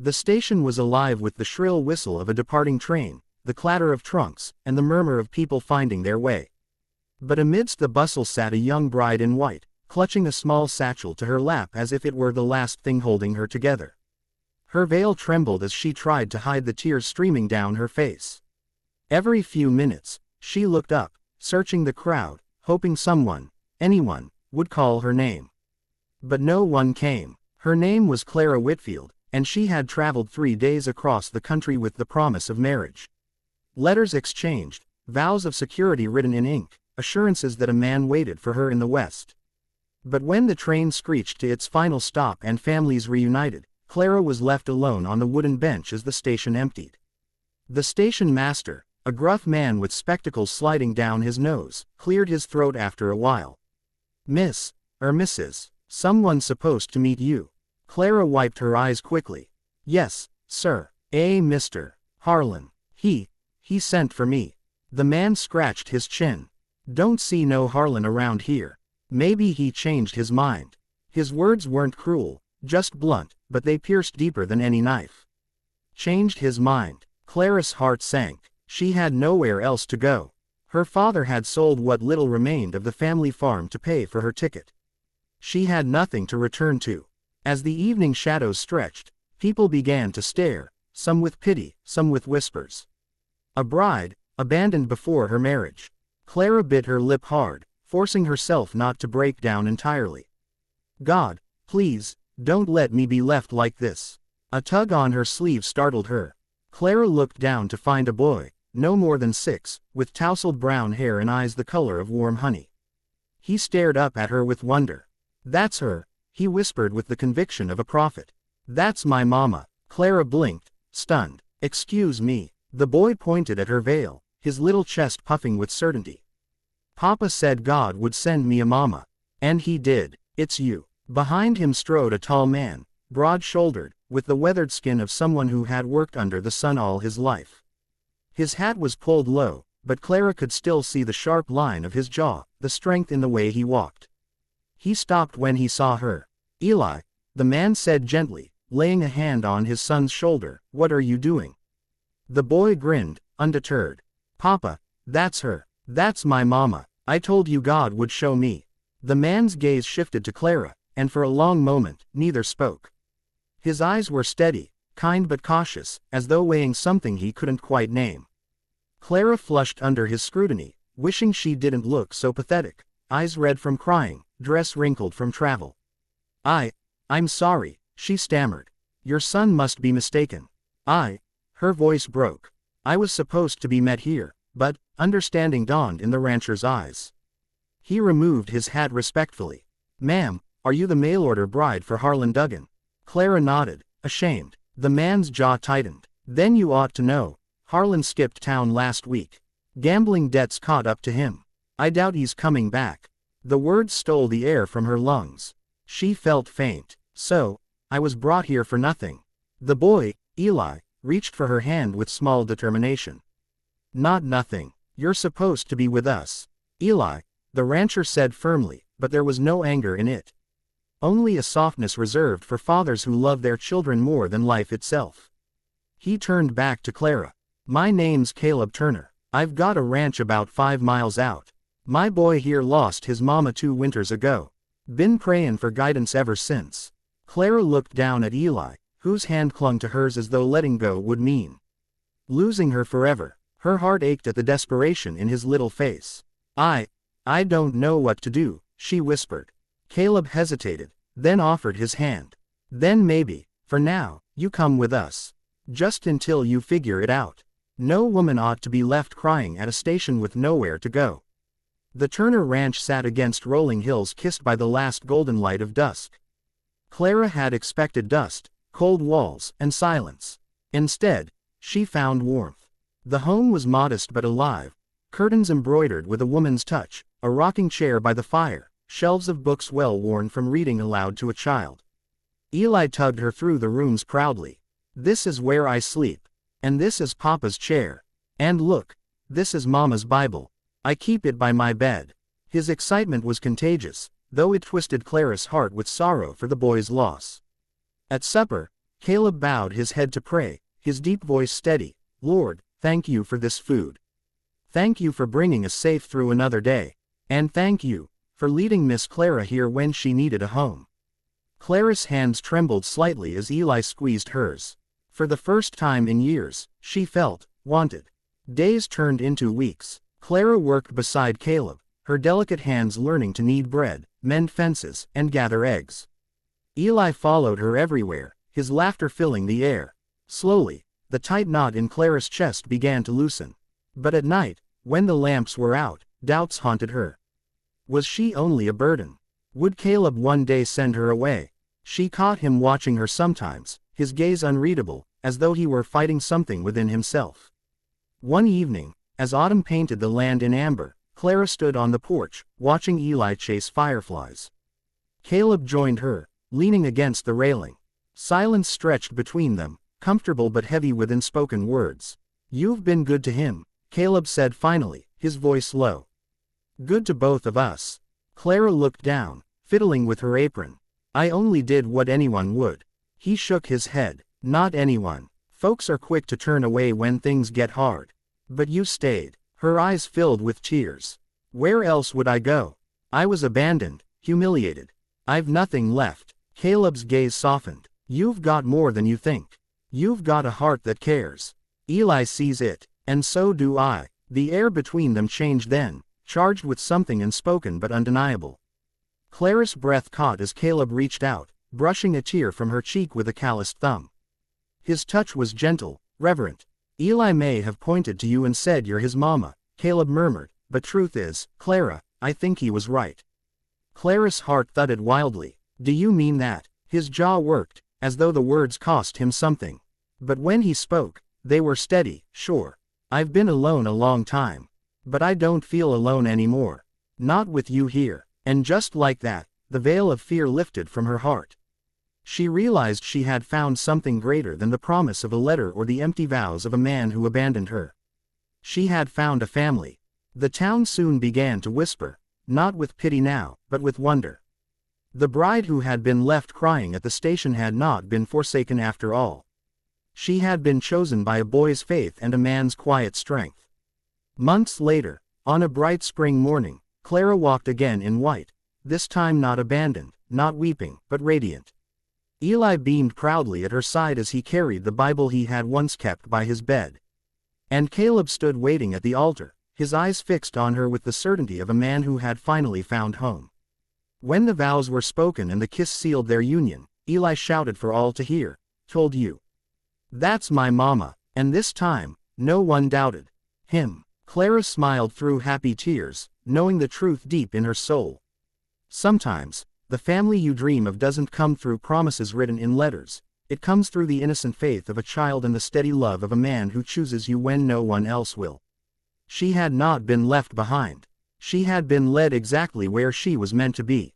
The station was alive with the shrill whistle of a departing train, the clatter of trunks, and the murmur of people finding their way. But amidst the bustle sat a young bride in white, clutching a small satchel to her lap as if it were the last thing holding her together. Her veil trembled as she tried to hide the tears streaming down her face. Every few minutes, she looked up, searching the crowd, hoping someone, anyone, would call her name. But no one came. Her name was Clara Whitfield, and she had traveled 3 days across the country with the promise of marriage. Letters exchanged, vows of security written in ink, assurances that a man waited for her in the West. But when the train screeched to its final stop and families reunited, Clara was left alone on the wooden bench as the station emptied. The station master, a gruff man with spectacles sliding down his nose, cleared his throat after a while. "Miss, Mrs. Someone supposed to meet you." Clara wiped her eyes quickly. "Yes, sir. Mr. Harlan. He sent for me." The man scratched his chin. "Don't see no Harlan around here. Maybe he changed his mind." His words weren't cruel, just blunt, but they pierced deeper than any knife. Changed his mind. Clara's heart sank. She had nowhere else to go. Her father had sold what little remained of the family farm to pay for her ticket. She had nothing to return to. As the evening shadows stretched, people began to stare, some with pity, some with whispers. A bride, abandoned before her marriage. Clara bit her lip hard, forcing herself not to break down entirely. "God, please, don't let me be left like this." A tug on her sleeve startled her. Clara looked down to find a boy, no more than 6, with tousled brown hair and eyes the color of warm honey. He stared up at her with wonder. "That's her," he whispered with the conviction of a prophet. "That's my mama." Clara blinked, stunned. "Excuse me." The boy pointed at her veil, his little chest puffing with certainty. "Papa said God would send me a mama. And he did. It's you." Behind him strode a tall man, broad-shouldered, with the weathered skin of someone who had worked under the sun all his life. His hat was pulled low, but Clara could still see the sharp line of his jaw, the strength in the way he walked. He stopped when he saw her. "Eli," the man said gently, laying a hand on his son's shoulder, "what are you doing?" The boy grinned, undeterred. "Papa, that's her. That's my mama. I told you God would show me." The man's gaze shifted to Clara, and for a long moment, neither spoke. His eyes were steady, kind but cautious, as though weighing something he couldn't quite name. Clara flushed under his scrutiny, wishing she didn't look so pathetic, eyes red from crying, dress wrinkled from travel. I'm sorry," she stammered. "Your son must be mistaken. Her voice broke. "I was supposed to be met here, but," understanding dawned in the rancher's eyes. He removed his hat respectfully. "Ma'am, are you the mail-order bride for Harlan Duggan?" Clara nodded, ashamed. The man's jaw tightened. "Then you ought to know. Harlan skipped town last week. Gambling debts caught up to him. I doubt he's coming back." The words stole the air from her lungs. She felt faint. "So, I was brought here for nothing." The boy, Eli, reached for her hand with small determination. "Not nothing. You're supposed to be with us, Eli," the rancher said firmly, but there was no anger in it. Only a softness reserved for fathers who love their children more than life itself. He turned back to Clara. "My name's Caleb Turner. I've got a ranch about 5 miles out. My boy here lost his mama 2 winters ago. Been prayin' for guidance ever since." Clara looked down at Eli, whose hand clung to hers as though letting go would mean losing her forever. Her heart ached at the desperation in his little face. I don't know what to do," she whispered. Caleb hesitated, then offered his hand. "Then maybe, for now, you come with us. Just until you figure it out. No woman ought to be left crying at a station with nowhere to go." The Turner Ranch sat against rolling hills kissed by the last golden light of dusk. Clara had expected dust, cold walls, and silence. Instead, she found warmth. The home was modest but alive, curtains embroidered with a woman's touch, a rocking chair by the fire, shelves of books well worn from reading aloud to a child. Eli tugged her through the rooms proudly. "This is where I sleep. And this is Papa's chair. And look, this is Mama's Bible. I keep it by my bed." His excitement was contagious, though it twisted Clara's heart with sorrow for the boy's loss. At supper, Caleb bowed his head to pray, his deep voice steady. Lord, thank you for this food. Thank you for bringing us safe through another day. And thank you for leading Miss Clara here when she needed a home. Clara's hands trembled slightly as Eli squeezed hers. For the first time in years, she felt wanted. Days turned into weeks. Clara worked beside Caleb, her delicate hands learning to knead bread, mend fences, and gather eggs. Eli followed her everywhere, his laughter filling the air. Slowly, the tight knot in Clara's chest began to loosen. But at night, when the lamps were out, doubts haunted her. Was she only a burden? Would Caleb one day send her away? She caught him watching her sometimes, his gaze unreadable, as though he were fighting something within himself. One evening, as autumn painted the land in amber, Clara stood on the porch, watching Eli chase fireflies. Caleb joined her, leaning against the railing. Silence stretched between them, comfortable but heavy with unspoken words. You've been good to him, Caleb said finally, his voice low. Good to both of us. Clara looked down, fiddling with her apron. I only did what anyone would. He shook his head. Not anyone. Folks are quick to turn away when things get hard. But you stayed. Her eyes filled with tears. Where else would I go? I was abandoned, humiliated. I've nothing left. Caleb's gaze softened. You've got more than you think. You've got a heart that cares. Eli sees it, and so do I. The air between them changed then, charged with something unspoken but undeniable. Clara's breath caught as Caleb reached out, brushing a tear from her cheek with a calloused thumb. His touch was gentle, reverent. Eli may have pointed to you and said you're his mama, Caleb murmured, but truth is, Clara, I think he was right. Clara's heart thudded wildly. Do you mean that? His jaw worked, as though the words cost him something. But when he spoke, they were steady. Sure. I've been alone a long time. But I don't feel alone anymore. Not with you here. And just like that, the veil of fear lifted from her heart. She realized she had found something greater than the promise of a letter or the empty vows of a man who abandoned her. She had found a family. The town soon began to whisper, not with pity now, but with wonder. The bride who had been left crying at the station had not been forsaken after all. She had been chosen by a boy's faith and a man's quiet strength. Months later, on a bright spring morning, Clara walked again in white, this time not abandoned, not weeping, but radiant. Eli beamed proudly at her side as he carried the Bible he had once kept by his bed. And Caleb stood waiting at the altar, his eyes fixed on her with the certainty of a man who had finally found home. When the vows were spoken and the kiss sealed their union, Eli shouted for all to hear, Told you. That's my mama, and this time, no one doubted him. Clara smiled through happy tears, knowing the truth deep in her soul. Sometimes, the family you dream of doesn't come through promises written in letters, it comes through the innocent faith of a child and the steady love of a man who chooses you when no one else will. She had not been left behind. She had been led exactly where she was meant to be.